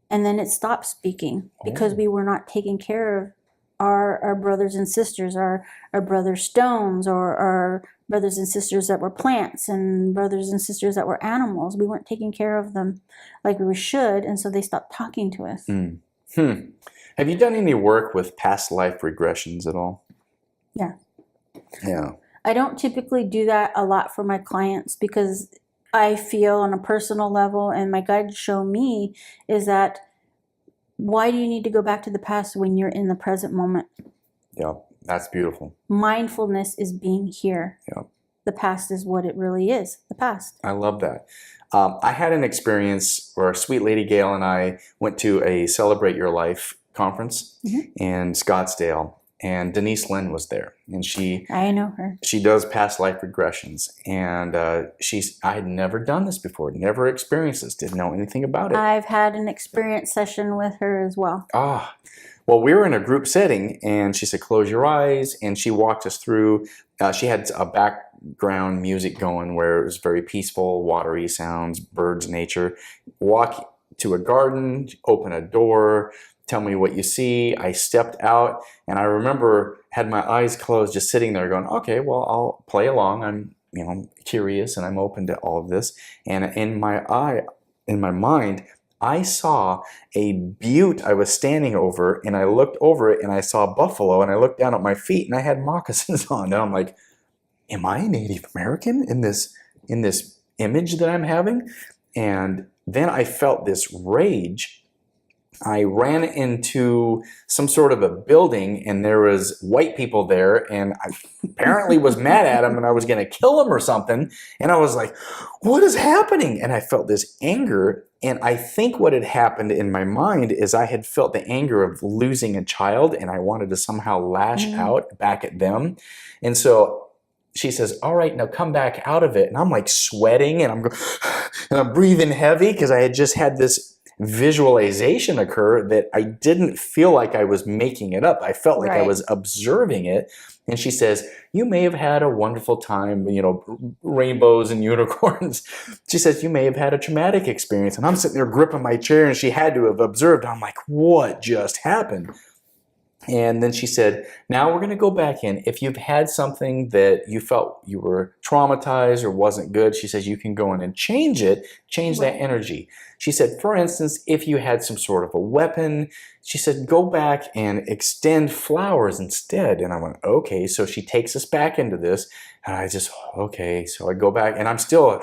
And then it stopped speaking because we were not taking care of our brothers and sisters, our brother stones, or our brothers and sisters that were plants and brothers and sisters that were animals. We weren't taking care of them like we should, and so they stopped talking to us. Have you done any work with past life regressions at all? Yeah. Yeah. I don't typically do that a lot for my clients because I feel on a personal level, and my guides show me, is that why do you need to go back to the past when you're in the present moment? Yeah, that's beautiful. Mindfulness is being here. Yeah. The past is what it really is, the past. I love that. I had an experience where Sweet Lady Gail and I went to a Celebrate Your Life conference in Scottsdale, and Denise Lynn was there, and I know her. She does past life regressions, and I had never done this before, never experienced this, didn't know anything about it. I've had an experience session with her as well. Well, we were in a group setting, and she said, close your eyes, and she walked us through. She had a background music going where it was very peaceful, watery sounds, birds, nature. Walk to a garden, open a door, tell me what you see. I stepped out, and I remember had my eyes closed, just sitting there going, okay, well, I'll play along. I'm curious, and I'm open to all of this. And in my mind, I saw a butte I was standing over, and I looked over it, and I saw buffalo, and I looked down at my feet, and I had moccasins on, and I'm like, am I a Native American in this image that I'm having? And then I felt this rage. I ran into some sort of a building, and there was white people there, and I apparently was mad at them, and I was going to kill them or something. And I was like, what is happening? And I felt this anger, and I think what had happened in my mind is I had felt the anger of losing a child, and I wanted to somehow lash out back at them. And so she says, all right, now come back out of it. And I'm like sweating, and I'm breathing heavy because I had just had this visualization occur that I didn't feel like I was making it up. I felt like I was observing it. And she says, you may have had a wonderful time, rainbows and unicorns. She says, you may have had a traumatic experience. And I'm sitting there gripping my chair, and she had to have observed. I'm like, what just happened? And then she said, now we're going to go back in. If you've had something that you felt you were traumatized or wasn't good, she says you can go in and change that energy. She said, for instance, if you had some sort of a weapon, she said, go back and extend flowers instead. And I went, okay. So she takes us back into this, and I just, okay. So I go back, and I'm still,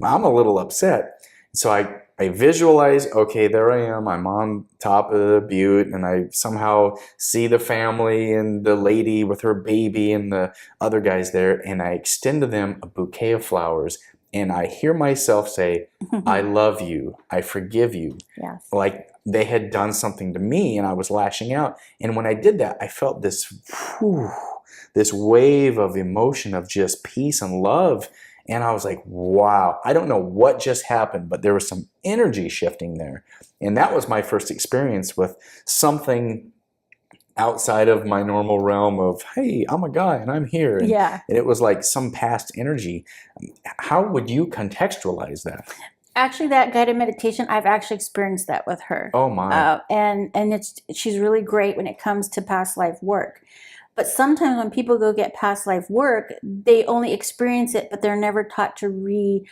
I'm a little upset. So I visualize, okay, there I am. I'm on top of the butte, and I somehow see the family and the lady with her baby and the other guys there, and I extend to them a bouquet of flowers, and I hear myself say, I love you, I forgive you. Yes. Like they had done something to me, and I was lashing out. And when I did that, I felt this wave of emotion of just peace and love. And I was like, wow, I don't know what just happened, but there was some energy shifting there. And that was my first experience with something outside of my normal realm of, hey, I'm a guy and I'm here. And, and it was like some past energy. How would you contextualize that? Actually, that guided meditation, I've actually experienced that with her. Oh my. And she's really great when it comes to past life work. But sometimes when people go get past life work, they only experience it, but they're never taught to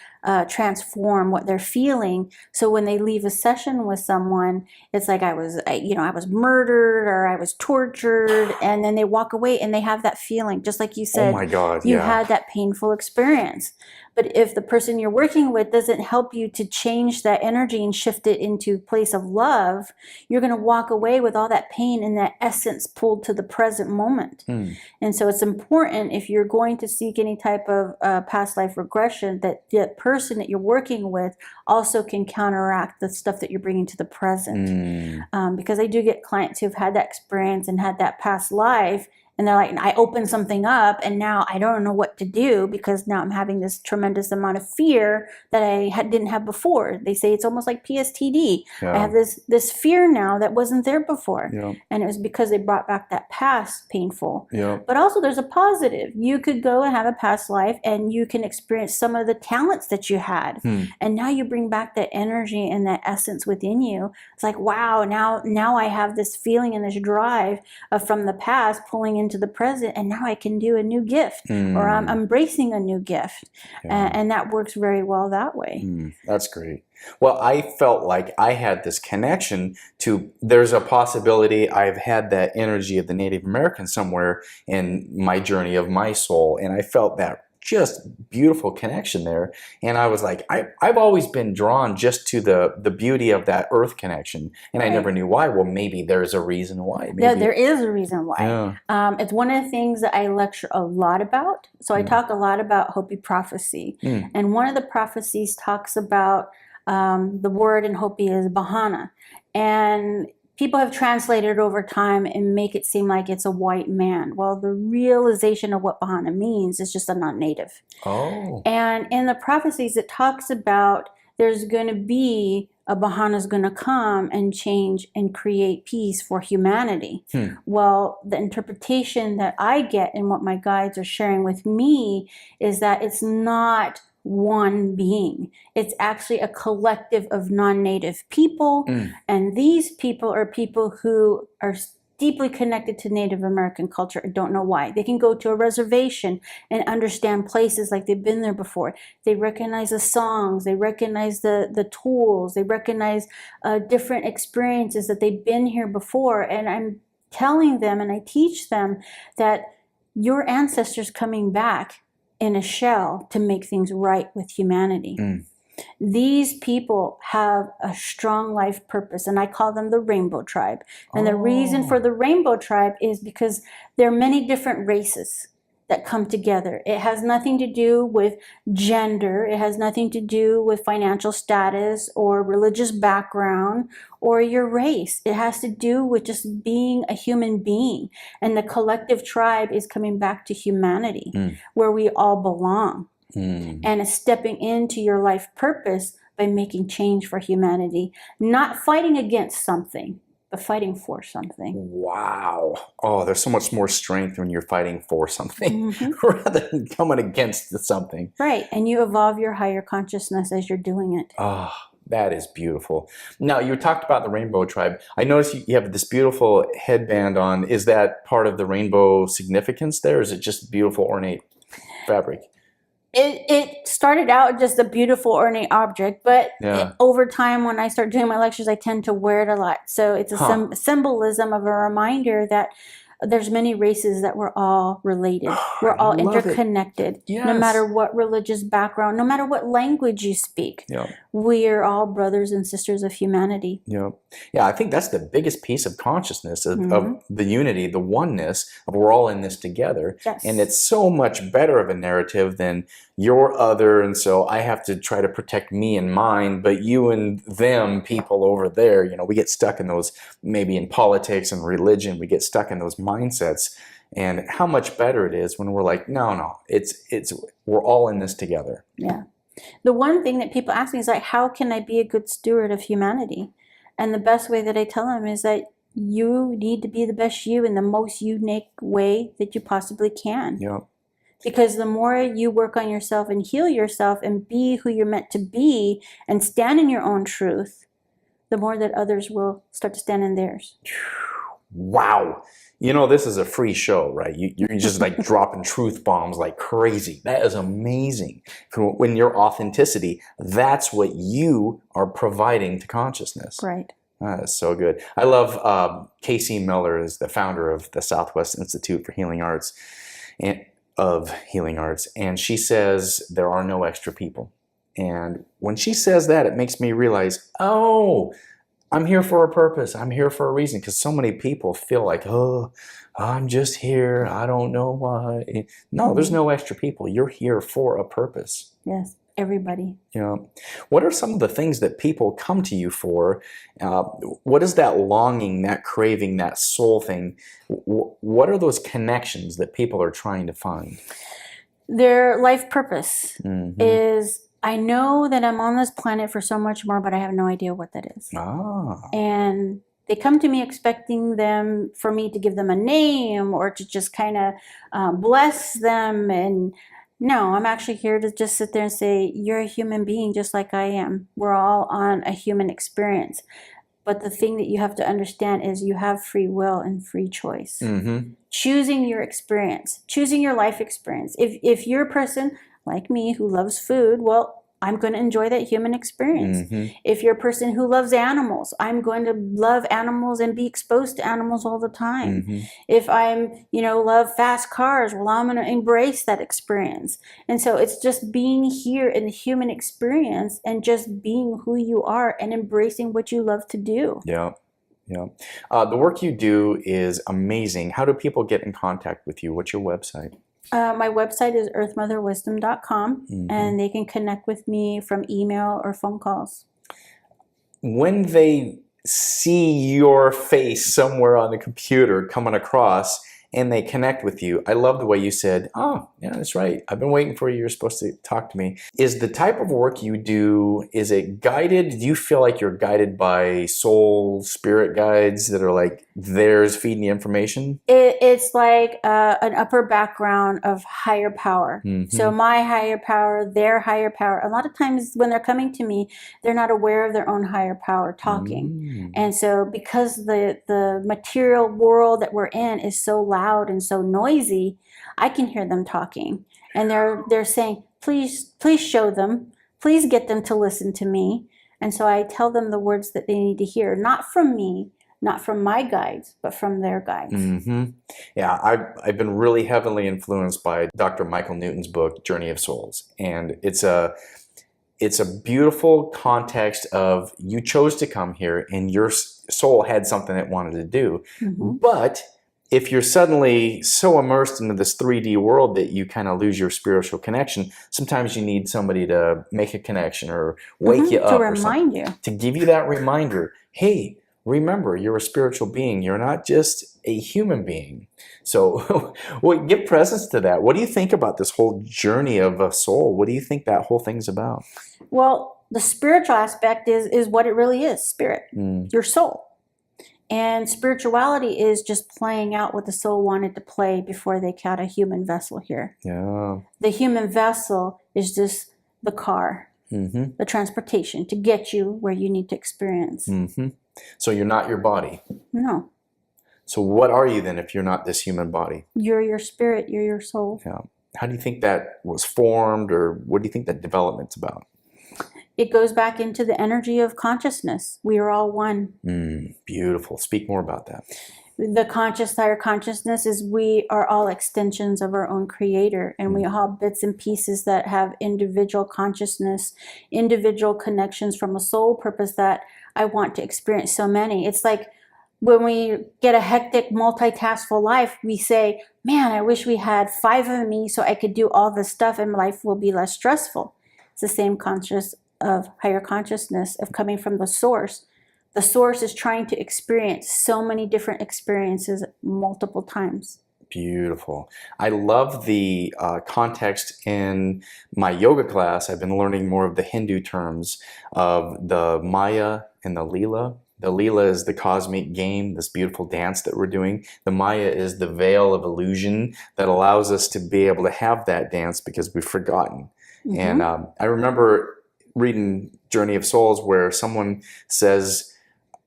transform what they're feeling. So when they leave a session with someone, it's like I was murdered or I was tortured, and then they walk away and they have that feeling, just like you said. Oh my God, you had that painful experience. But if the person you're working with doesn't help you to change that energy and shift it into a place of love, you're going to walk away with all that pain and that essence pulled to the present moment. And so it's important, if you're going to seek any type of past life regression, that the person that you're working with also can counteract the stuff that you're bringing to the present. Because I do get clients who've had that experience and had that past life, and they're like, I opened something up, and now I don't know what to do because now I'm having this tremendous amount of fear that I didn't have before. They say it's almost like PSTD. I have this fear now that wasn't there before. And it was because they brought back that past painful. But also there's a positive. You could go and have a past life, and you can experience some of the talents that you had. And now you bring back that energy and that essence within you. It's like, wow, now I have this feeling and this drive from the past pulling into the present, and now I can do a new gift, or I'm embracing a new gift. And that works very well that way. That's great. Well, I felt like I had this connection to, there's a possibility I've had that energy of the Native American somewhere in my journey of my soul, and I felt that just beautiful connection there. And I was like, I've always been drawn just to the beauty of that earth connection, and I never knew why. Well, maybe there's a reason why. Yeah, there is a reason why. It's one of the things that I lecture a lot about. So I talk a lot about Hopi Prophecy. And one of the prophecies talks about the word in Hopi is Bahana. And people have translated it over time and make it seem like it's a white man. Well, the realization of what Bahana means is just a non-native. Oh. And in the prophecies, it talks about there's going to be a Bahana's going to come and change and create peace for humanity. Well, the interpretation that I get and what my guides are sharing with me is that it's not one being. It's actually a collective of non-native people. And these people are people who are deeply connected to Native American culture. I don't know why. They can go to a reservation and understand places like they've been there before. They recognize the songs, they recognize the tools, they recognize different experiences that they've been here before. And I'm telling them and I teach them that your ancestors coming back in a shell to make things right with humanity. These people have a strong life purpose, and I call them the Rainbow Tribe. And the reason for the Rainbow Tribe is because there are many different races that come together. It has nothing to do with gender. It has nothing to do with financial status or religious background or your race. It has to do with just being a human being. And the collective tribe is coming back to humanity, where we all belong. And it's stepping into your life purpose by making change for humanity, not fighting against something, but fighting for something. Wow. Oh, there's so much more strength when you're fighting for something rather than coming against something. Right. And you evolve your higher consciousness as you're doing it. Oh, that is beautiful. Now, you talked about the Rainbow Tribe. I noticed you have this beautiful headband on. Is that part of the rainbow significance there? Or is it just beautiful, ornate fabric? It started out just a beautiful ornate object, but over time when I start doing my lectures, I tend to wear it a lot. So it's a symbolism of a reminder that there's many races that we're all related. We're all interconnected. No matter what religious background, no matter what language you speak. We are all brothers and sisters of humanity. Yeah, I think that's the biggest piece of consciousness of the unity, the oneness of we're all in this together. And it's so much better of a narrative than you're other, and so I have to try to protect me and mine, but you and them people over there, you know, we get stuck in those, maybe in politics and religion, we get stuck in those mindsets. And how much better it is when we're like, no, it's we're all in this together. Yeah. The one thing that people ask me is like, how can I be a good steward of humanity? And the best way that I tell them is that you need to be the best you in the most unique way that you possibly can. Yeah. Because the more you work on yourself and heal yourself and be who you're meant to be and stand in your own truth, the more that others will start to stand in theirs. Wow. You know, this is a free show, right? You're just like dropping truth bombs like crazy. That is amazing. When your authenticity, that's what you are providing to consciousness. Right. That is so good. I love Casey Miller is the founder of the Southwest Institute for Healing Arts and she says there are no extra people. And when she says that, it makes me realize, oh, I'm here for a purpose. I'm here for a reason. Because so many people feel like, oh, I'm just here. I don't know why. No, there's no extra people. You're here for a purpose. Yes, everybody. Yeah. What are some of the things that people come to you for? What is that longing, that craving, that soul thing? What are those connections that people are trying to find? Their life purpose is, I know that I'm on this planet for so much more, but I have no idea what that is. And they come to me expecting for me to give them a name or to just kind of bless them. And no, I'm actually here to just sit there and say, you're a human being just like I am. We're all on a human experience. But the thing that you have to understand is you have free will and free choice. Choosing your experience, choosing your life experience. If you're a person like me who loves food, well, I'm going to enjoy that human experience. If you're a person who loves animals, I'm going to love animals and be exposed to animals all the time. If I'm, love fast cars, well, I'm going to embrace that experience. And so it's just being here in the human experience and just being who you are and embracing what you love to do. Yeah. The work you do is amazing. How do people get in contact with you? What's your website? My website is earthmotherwisdom.com, and they can connect with me from email or phone calls. When they see your face somewhere on the computer coming across, and they connect with you. I love the way you said, oh, yeah, that's right. I've been waiting for you. You're supposed to talk to me. Is the type of work you do, is it guided? Do you feel like you're guided by soul spirit guides that are like theirs feeding the information? It's like an upper background of higher power. Mm-hmm. So my higher power, their higher power. A lot of times when they're coming to me, they're not aware of their own higher power talking. Mm. And so because the material world that we're in is so loud and so noisy, I can hear them talking. And they're saying, please show them. Please get them to listen to me. And so I tell them the words that they need to hear, not from me, not from my guides, but from their guides. Mm-hmm. Yeah, I've been really heavily influenced by Dr. Michael Newton's book, Journey of Souls. And it's a beautiful context of you chose to come here and your soul had something it wanted to do. Mm-hmm. But if you're suddenly so immersed into this 3D world that you kind of lose your spiritual connection, sometimes you need somebody to make a connection or wake you up. To remind you. To give you that reminder, hey, remember, you're a spiritual being. You're not just a human being. So well, give presence to that. What do you think about this whole journey of a soul? What do you think that whole thing's about? Well, the spiritual aspect is what it really is, spirit, your soul. And spirituality is just playing out what the soul wanted to play before they got a human vessel here. Yeah. The human vessel is just the car, the transportation to get you where you need to experience. Mm-hmm. So you're not your body. No. So what are you then if you're not this human body? You're your spirit, you're your soul. Yeah. How do you think that was formed, or what do you think that development's about? It goes back into the energy of consciousness. We are all one. Beautiful. Speak more about that. The higher consciousness is we are all extensions of our own creator, and we all have bits and pieces that have individual consciousness, individual connections from a soul purpose that I want to experience so many. It's like when we get a hectic, multitaskful life, we say, man, I wish we had 5 of me so I could do all this stuff and life will be less stressful. It's the same conscious of higher consciousness of coming from the source. The source is trying to experience so many different experiences multiple times. Beautiful. I love the context in my yoga class. I've been learning more of the Hindu terms of the Maya and the Leela. The Leela is the cosmic game, this beautiful dance that we're doing. The Maya is the veil of illusion that allows us to be able to have that dance because we've forgotten. And I remember reading Journey of Souls where someone says,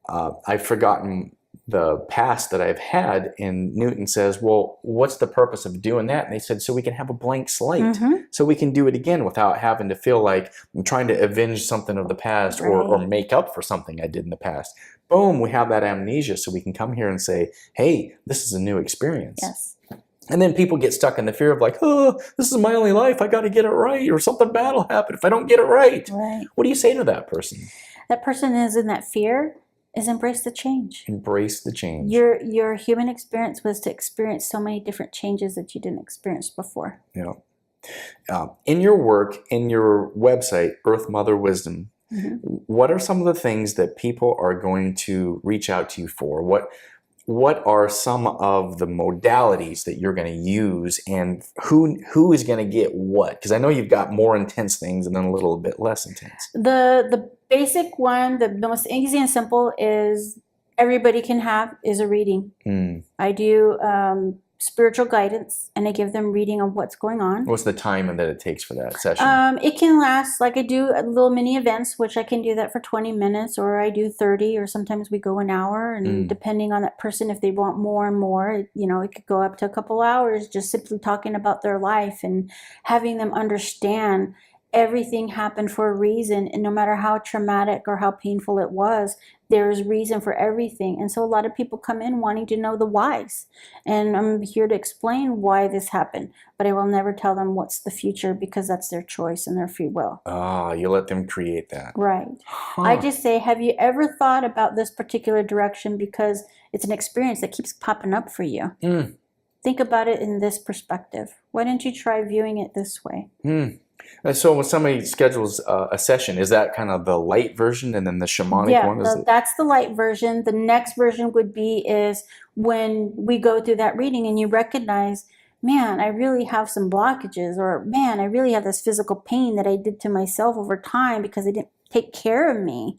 I've forgotten the past that I've had, and Newton says, well, what's the purpose of doing that? And they said, so we can have a blank slate, so we can do it again without having to feel like I'm trying to avenge something of the past or make up for something I did in the past. Boom, we have that amnesia, so we can come here and say, hey, this is a new experience. Yes. And then people get stuck in the fear of like, oh, this is my only life. I got to get it right, or something bad will happen if I don't get it right. What do you say to that person? That person is in that fear. Is embrace the change. Embrace the change. Your human experience was to experience so many different changes that you didn't experience before. Yeah. In your work, in your website, Earth Mother Wisdom, what are some of the things that people are going to reach out to you for? What are some of the modalities that you're going to use, and who is going to get what? Because I know you've got more intense things and then a little bit less intense. The basic one, the most easy and simple is everybody can have is a reading. I do spiritual guidance, and I give them reading on what's going on. What's the time that it takes for that session? It can last, like I do little mini events, which I can do that for 20 minutes, or I do 30, or sometimes we go an hour, and depending on that person, if they want more and more, it could go up to a couple hours, just simply talking about their life and having them understand everything happened for a reason, and no matter how traumatic or how painful it was, there's reason for everything. And so a lot of people come in wanting to know the whys, and I'm here to explain why this happened, but I will never tell them what's the future, because that's their choice and their free will. You let them create that. Right. I just say, have you ever thought about this particular direction, because it's an experience that keeps popping up for you. Think about it in this perspective. Why don't you try viewing it this way? And so when somebody schedules a session, is that kind of the light version, and then the shamanic one is that's the light version. The next version would be is when we go through that reading and you recognize, man, I really have some blockages, or man, I really have this physical pain that I did to myself over time because I didn't take care of me.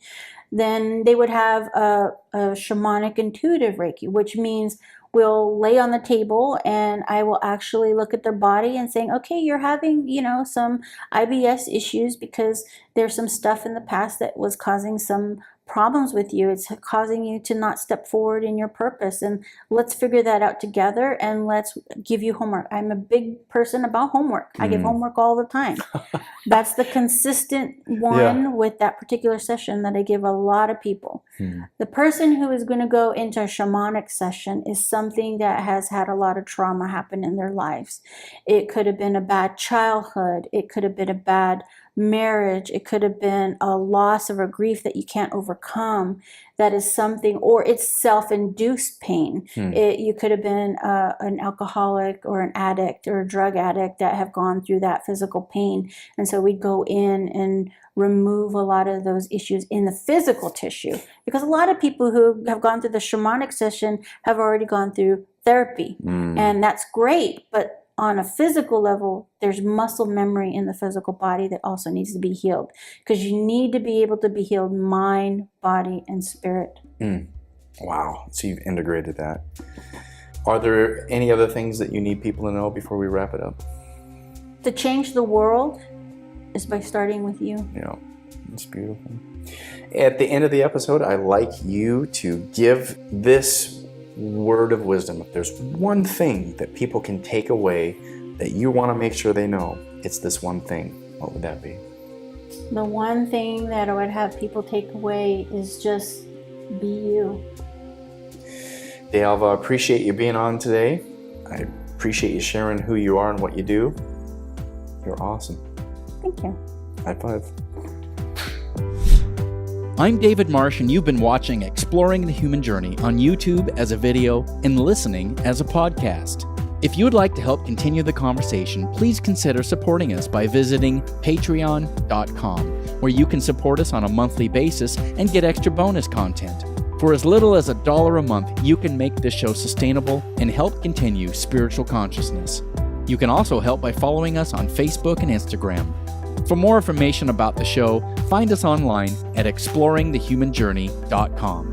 Then they would have a shamanic intuitive Reiki, which means we'll lay on the table and I will actually look at their body and saying, okay, you're having, some IBS issues because there's some stuff in the past that was causing some problems with you. It's causing you to not step forward in your purpose. And let's figure that out together and let's give you homework. I'm a big person about homework. I give homework all the time. That's the consistent one with that particular session that I give a lot of people. The person who is going to go into a shamanic session is something that has had a lot of trauma happen in their lives. It could have been a bad childhood. It could have been a bad marriage. It could have been a loss or a grief that you can't overcome. That is something, or it's self-induced pain. You could have been an alcoholic or an addict or a drug addict that have gone through that physical pain. And so we go in and remove a lot of those issues in the physical tissue, because a lot of people who have gone through the shamanic session have already gone through therapy, and that's great. But on a physical level, there's muscle memory in the physical body that also needs to be healed, because you need to be able to be healed mind, body, and spirit. Wow. So you've integrated that. Are there any other things that you need people to know before we wrap it up? To change the world is by starting with you. Yeah, it's beautiful. At the end of the episode, I'd like you to give this word of wisdom. If there's one thing that people can take away that you want to make sure they know, it's this one thing. What would that be? The one thing that I would have people take away is just be you. Alva, I appreciate you being on today. I appreciate you sharing who you are and what you do. You're awesome. Thank you. High five. I'm David Marsh, and you've been watching Exploring the Human Journey on YouTube as a video and listening as a podcast. If you would like to help continue the conversation, please consider supporting us by visiting patreon.com, where you can support us on a monthly basis and get extra bonus content. For as little as $1 a month, you can make this show sustainable and help continue spiritual consciousness. You can also help by following us on Facebook and Instagram. For more information about the show, find us online at exploringthehumanjourney.com.